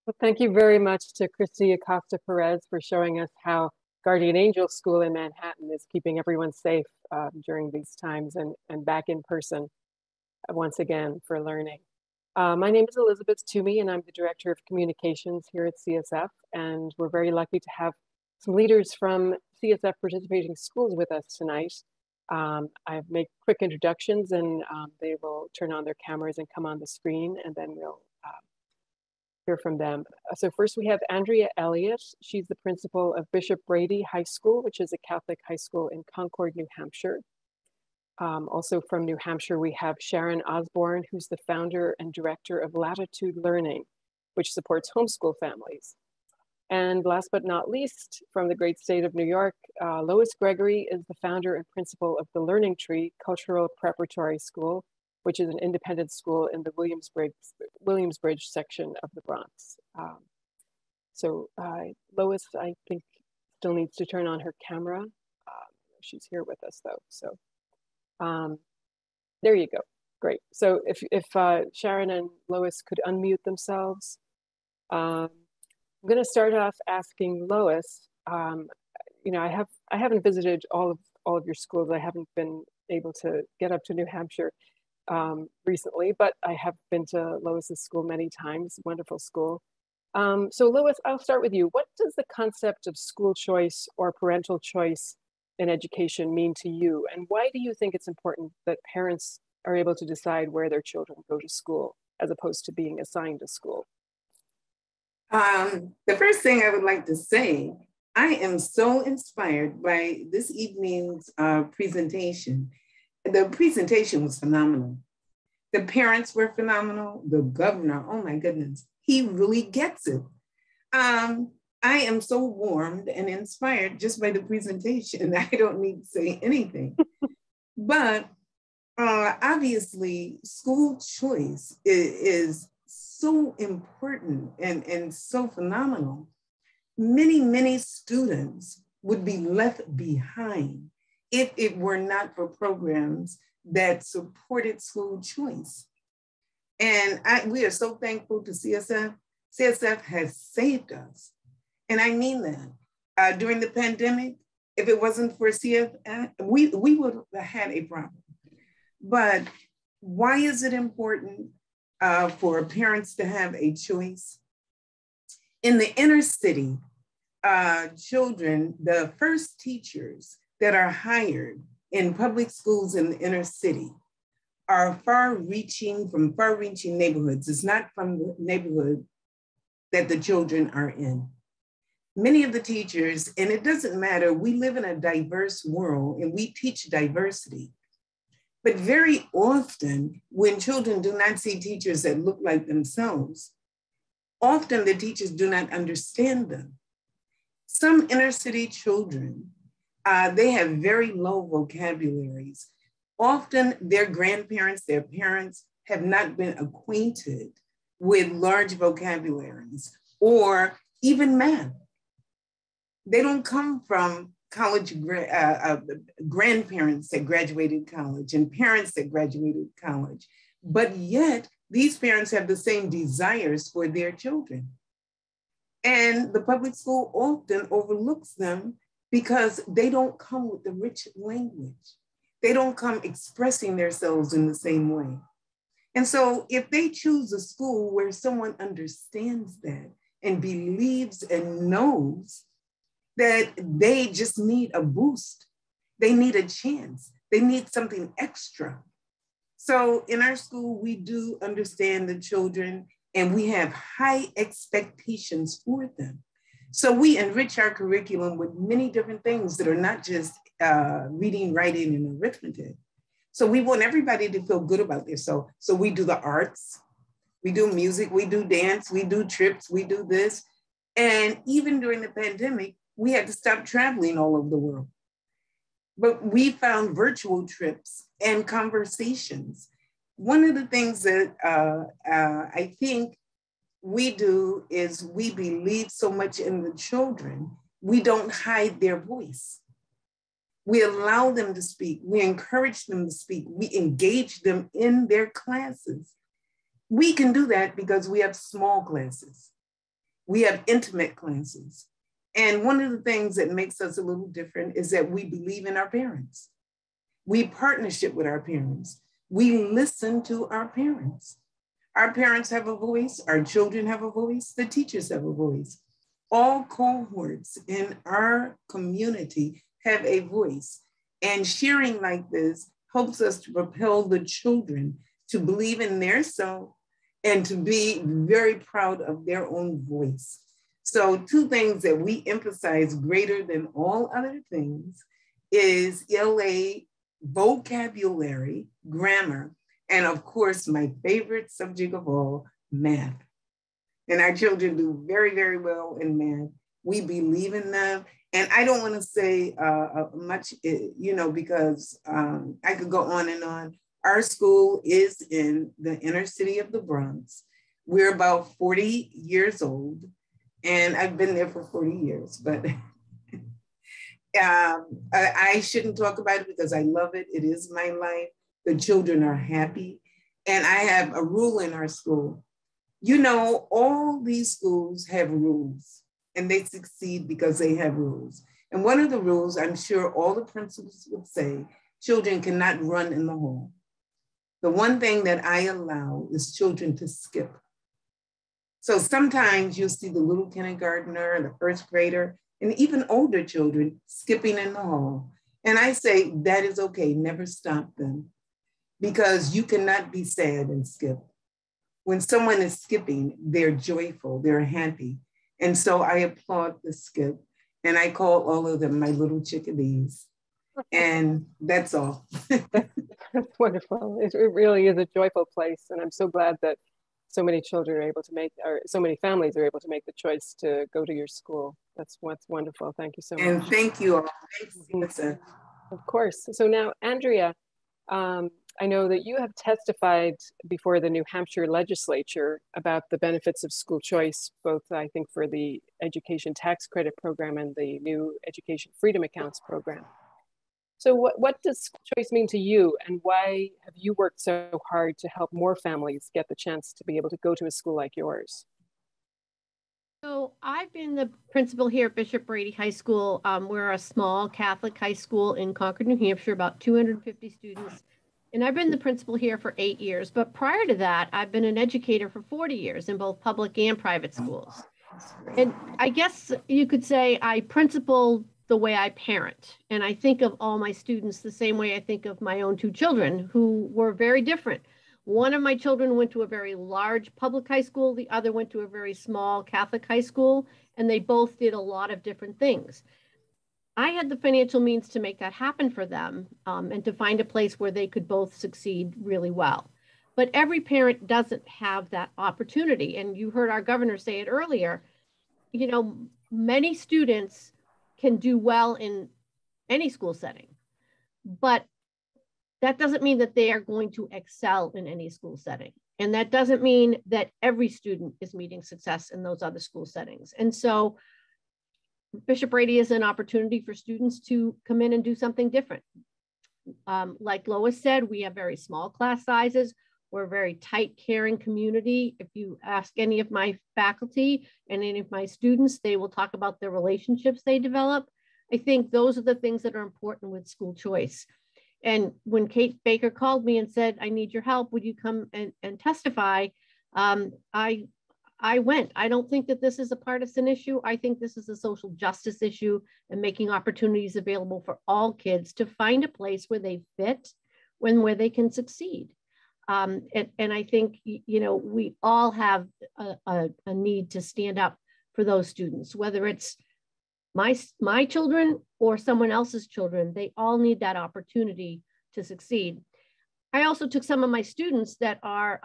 Well, thank you very much to Christy Acosta Perez for showing us how Guardian Angel School in Manhattan is keeping everyone safe during these times and back in person once again for learning. My name is Elizabeth Toomey, and I'm the Director of Communications here at CSF, and we're very lucky to have some leaders from CSF participating schools with us tonight. I make quick introductions, and they will turn on their cameras and come on the screen, and then we'll hear from them. So first we have Andrea Elliott. She's the principal of Bishop Brady High School, which is a Catholic high school in Concord, New Hampshire. Also from New Hampshire, we have Sharon Osborne, who's the founder and director of Latitude Learning, which supports homeschool families. And last but not least, from the great state of New York, Lois Gregory is the founder and principal of the Learning Tree Cultural Preparatory School, which is an independent school in the Williamsbridge section of the Bronx. Lois, I think, still needs to turn on her camera. She's here with us though, so there you go, great. So if Sharon and Lois could unmute themselves. I'm gonna start off asking Lois, you know, I haven't visited all of your schools. I haven't been able to get up to New Hampshire recently, but I have been to Lois's school many times, wonderful school. So Lois, I'll start with you. What does the concept of school choice or parental choice in education mean to you? And why do you think it's important that parents are able to decide where their children go to school as opposed to being assigned a school? The first thing I would like to say, I am so inspired by this evening's presentation. The presentation was phenomenal. The parents were phenomenal. The governor, oh my goodness, he really gets it. I am so warmed and inspired just by the presentation. I don't need to say anything. But obviously, school choice is so important and so phenomenal. Many students would be left behind if it were not for programs that supported school choice. And we are so thankful to CSF. CSF has saved us. And I mean that. During the pandemic, if it wasn't for CSF, we would have had a problem. But why is it important for parents to have a choice? In the inner city, children, the first teachers that are hired in public schools in the inner city are far-reaching neighborhoods. It's not from the neighborhood that the children are in. Many of the teachers, and it doesn't matter, we live in a diverse world and we teach diversity. But very often, when children do not see teachers that look like themselves, often the teachers do not understand them. Some inner city children, they have very low vocabularies. Often their grandparents, their parents have not been acquainted with large vocabularies or even math. They don't come from college grandparents that graduated college and parents that graduated college, but yet these parents have the same desires for their children. And the public school often overlooks them because they don't come with the rich language. They don't come expressing themselves in the same way. And so if they choose a school where someone understands that and believes and knows that they just need a boost, they need a chance, they need something extra. So in our school, we do understand the children and we have high expectations for them. So we enrich our curriculum with many different things that are not just reading, writing, and arithmetic. So we want everybody to feel good about themselves. So we do the arts, we do music, we do dance, we do trips, we do this. And even during the pandemic, we had to stop traveling all over the world. But we found virtual trips and conversations. One of the things that I think we do is we believe so much in the children, we don't hide their voice. We allow them to speak. We encourage them to speak. We engage them in their classes. We can do that because we have small classes. We have intimate classes. And one of the things that makes us a little different is that we believe in our parents. We partnership with our parents. We listen to our parents. Our parents have a voice, our children have a voice, the teachers have a voice. All cohorts in our community have a voice. And sharing like this helps us to propel the children to believe in their self and to be very proud of their own voice. So two things that we emphasize greater than all other things is ELA vocabulary, grammar, and of course, my favorite subject of all, math. And our children do very, very well in math. We believe in them. And I don't want to say much, because I could go on and on. Our school is in the inner city of the Bronx. We're about 40 years old, and I've been there for 40 years, but I shouldn't talk about it because I love it. It is my life. The children are happy. And I have a rule in our school. All these schools have rules, and they succeed because they have rules. And one of the rules, I'm sure all the principals would say, children cannot run in the hall. The one thing that I allow is children to skip. So sometimes you'll see the little kindergartner, the first grader, and even older children skipping in the hall. And I say, that is okay, never stop them, because you cannot be sad and skip. When someone is skipping, they're joyful, they're happy. And so I applaud the skip, and I call all of them my little chickadees. And that's all. That's wonderful. It really is a joyful place. And I'm so glad that so many children are able to make, or so many families are able to make the choice to go to your school. That's what's wonderful. Thank you so much. And thank you all. Thanks, Lisa. Of course. So now, Andrea, I know that you have testified before the New Hampshire legislature about the benefits of school choice, both I think for the education tax credit program and the new education freedom accounts program. So what does school choice mean to you, and why have you worked so hard to help more families get the chance to be able to go to a school like yours? So I've been the principal here at Bishop Brady High School. We're a small Catholic high school in Concord, New Hampshire, about 250 students. And I've been the principal here for 8 years. But prior to that, I've been an educator for 40 years in both public and private schools. And I guess you could say I principal the way I parent. And I think of all my students the same way I think of my own two children, who were very different. One of my children went to a very large public high school. The other went to a very small Catholic high school, and they both did a lot of different things. I had the financial means to make that happen for them, and to find a place where they could both succeed really well. But every parent doesn't have that opportunity. And you heard our governor say it earlier, many students can do well in any school setting, but that doesn't mean that they are going to excel in any school setting. And that doesn't mean that every student is meeting success in those other school settings. And so Bishop Brady is an opportunity for students to come in and do something different. Like Lois said, we have very small class sizes. We're a very tight, caring community. If you ask any of my faculty and any of my students, they will talk about the relationships they develop. I think those are the things that are important with school choice. And when Kate Baker called me and said, I need your help, would you come and testify? I went. I don't think that this is a partisan issue. I think this is a social justice issue, and making opportunities available for all kids to find a place where they fit, where they can succeed. And I think, we all have a need to stand up for those students, whether it's my children or someone else's children. They all need that opportunity to succeed. I also took some of my students that are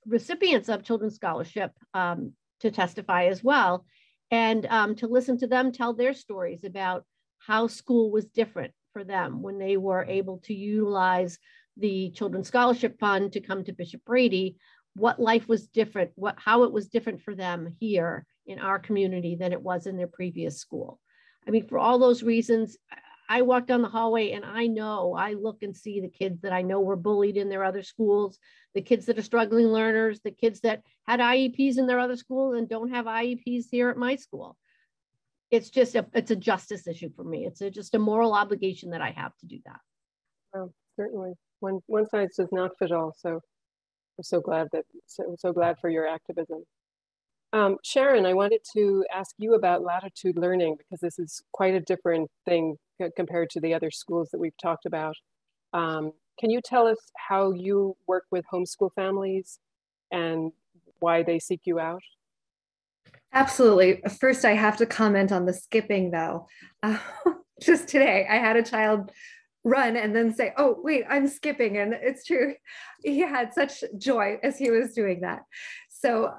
recipients of Children's Scholarship to testify as well, and to listen to them tell their stories about how school was different for them when they were able to utilize the Children's Scholarship Fund to come to Bishop Brady, what life was different, how it was different for them here in our community than it was in their previous school. I mean, for all those reasons, I walk down the hallway and I look and see the kids that I know were bullied in their other schools, the kids that are struggling learners, the kids that had IEPs in their other school and don't have IEPs here at my school. It's just it's a justice issue for me. It's just a moral obligation that I have to do that. Oh, certainly. One size does not fit all. So I'm so glad for your activism. Sharon, I wanted to ask you about Latitude Learning, because this is quite a different thing compared to the other schools that we've talked about. Can you tell us how you work with homeschool families and why they seek you out? Absolutely. First, I have to comment on the skipping though. Just today, I had a child run and then say, oh, wait, I'm skipping. And it's true. He had such joy as he was doing that. So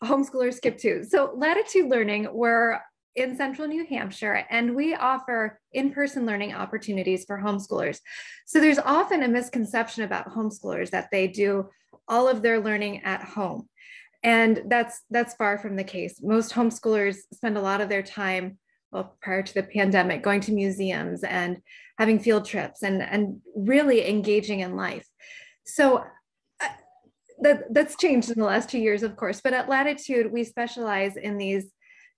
homeschoolers skip too. So Latitude Learning, we're in central New Hampshire, and we offer in-person learning opportunities for homeschoolers. So there's often a misconception about homeschoolers that they do all of their learning at home. And that's far from the case. Most homeschoolers spend a lot of their time, well, prior to the pandemic, going to museums and having field trips and really engaging in life. So that's changed in the last 2 years, of course, but at Latitude, we specialize in these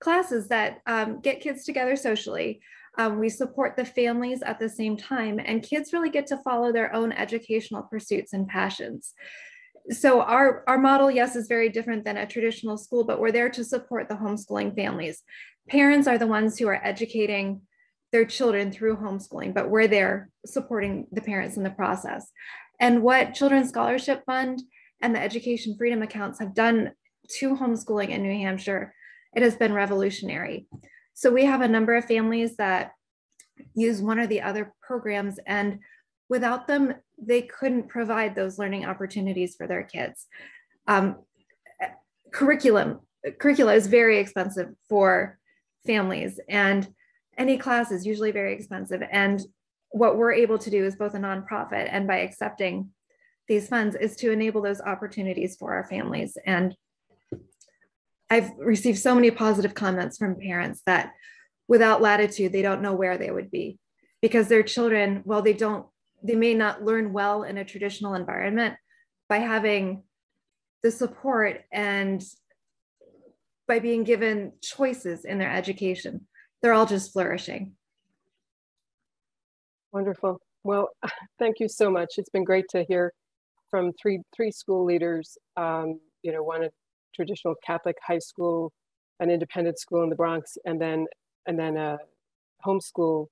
classes that get kids together socially. We support the families at the same time, and kids really get to follow their own educational pursuits and passions. So our model, yes, is very different than a traditional school, but we're there to support the homeschooling families. Parents are the ones who are educating their children through homeschooling, but we're there supporting the parents in the process. And what Children's Scholarship Fund and the Education Freedom Accounts have done to homeschooling in New Hampshire, it has been revolutionary. So we have a number of families that use one or the other programs, and without them, they couldn't provide those learning opportunities for their kids. Curricula is very expensive for families, and any class is usually very expensive. And what we're able to do is both a nonprofit, and by accepting these funds, is to enable those opportunities for our families. And I've received so many positive comments from parents that without Latitude, they don't know where they would be, because their children, well, they may not learn well in a traditional environment. By having the support and by being given choices in their education, they're all just flourishing. Wonderful. Well, thank you so much. It's been great to hear from three school leaders, one a traditional Catholic high school, an independent school in the Bronx, and then a homeschool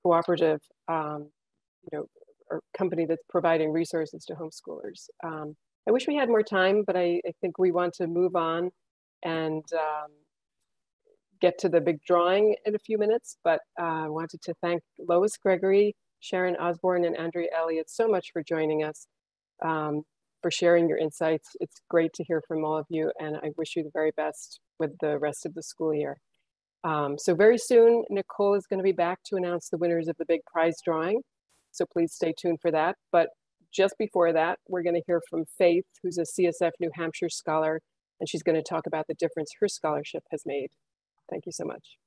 cooperative, or company that's providing resources to homeschoolers. I wish we had more time, but I think we want to move on and get to the big drawing in a few minutes. But I wanted to thank Lois Gregory, Sharon Osborne, and Andrea Elliott so much for joining us, for sharing your insights. It's great to hear from all of you, and I wish you the very best with the rest of the school year. So very soon, Nicole is going to be back to announce the winners of the big prize drawing. So please stay tuned for that. But just before that, we're going to hear from Faith, who's a CSF New Hampshire scholar, and she's going to talk about the difference her scholarship has made. Thank you so much.